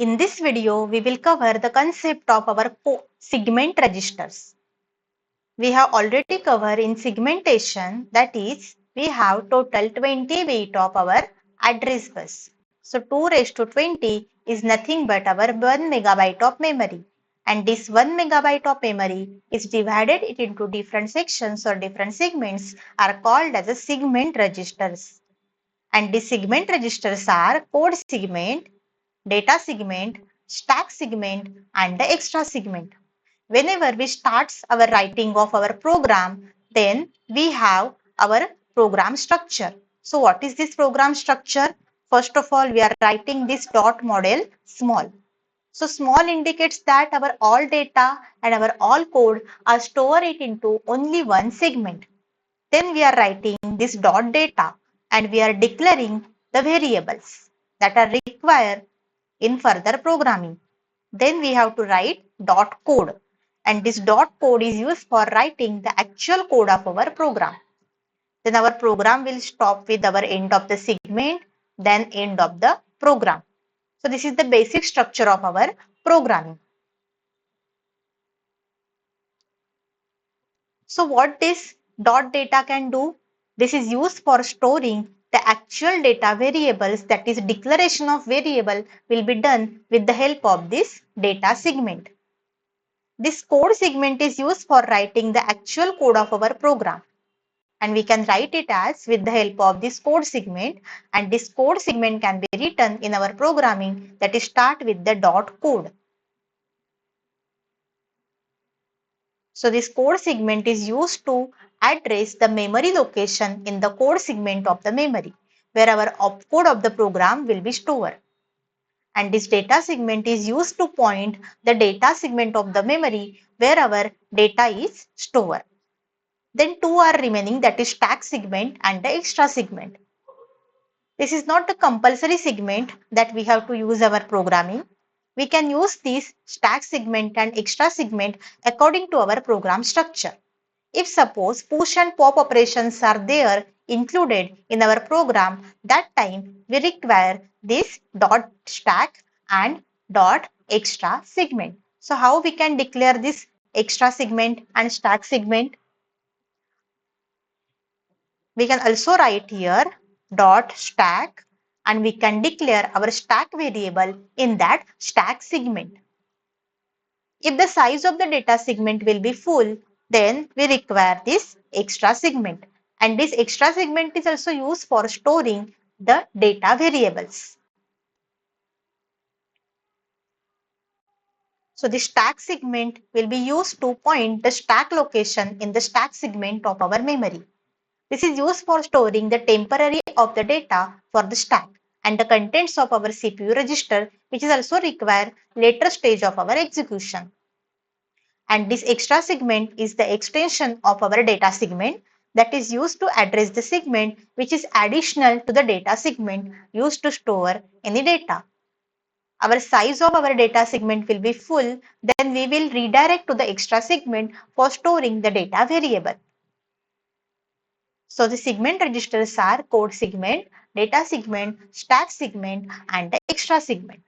In this video, we will cover the concept of our segment registers. We have already covered in segmentation, that is, we have total 20 bit of our address bus. So 2 raised to 20 is nothing but our 1 megabyte of memory. And this 1 megabyte of memory is divided into different sections or different segments are called as a segment registers. And these segment registers are code segment, data segment, stack segment, and the extra segment. Whenever we start our writing of our program, then we have our program structure. So what is this program structure? First of all, we are writing this dot model small. So small indicates that our all data and our all code are stored it into only one segment. Then we are writing this dot data and we are declaring the variables that are required in further programming. Then we have to write dot code, and this dot code is used for writing the actual code of our program. Then our program will stop with our end of the segment, then end of the program. So this is the basic structure of our programming. So what this dot data can do? This is used for storing the actual data variables, that is declaration of variable will be done with the help of this data segment. This code segment is used for writing the actual code of our program. And we can write it as with the help of this code segment, and this code segment can be written in our programming that is start with the dot code. So this code segment is used to address the memory location in the code segment of the memory where our opcode of the program will be stored. And this data segment is used to point the data segment of the memory where our data is stored. Then two are remaining, that is stack segment and the extra segment. This is not the compulsory segment that we have to use our programming. We can use this stack segment and extra segment according to our program structure. If suppose push and pop operations are there included in our program, that time we require this dot stack and dot extra segment. So how we can declare this extra segment and stack segment? We can also write here dot stack and we can declare our stack variable in that stack segment. If the size of the data segment will be full, then we require this extra segment. And this extra segment is also used for storing the data variables. So the stack segment will be used to point the stack location in the stack segment of our memory. This is used for storing the temporary of the data for the stack and the contents of our CPU register, which is also require later stage of our execution. And this extra segment is the extension of our data segment that is used to address the segment which is additional to the data segment used to store any data. Our size of our data segment will be full, then we will redirect to the extra segment for storing the data variable. So the segment registers are code segment, data segment, stack segment, and the extra segment.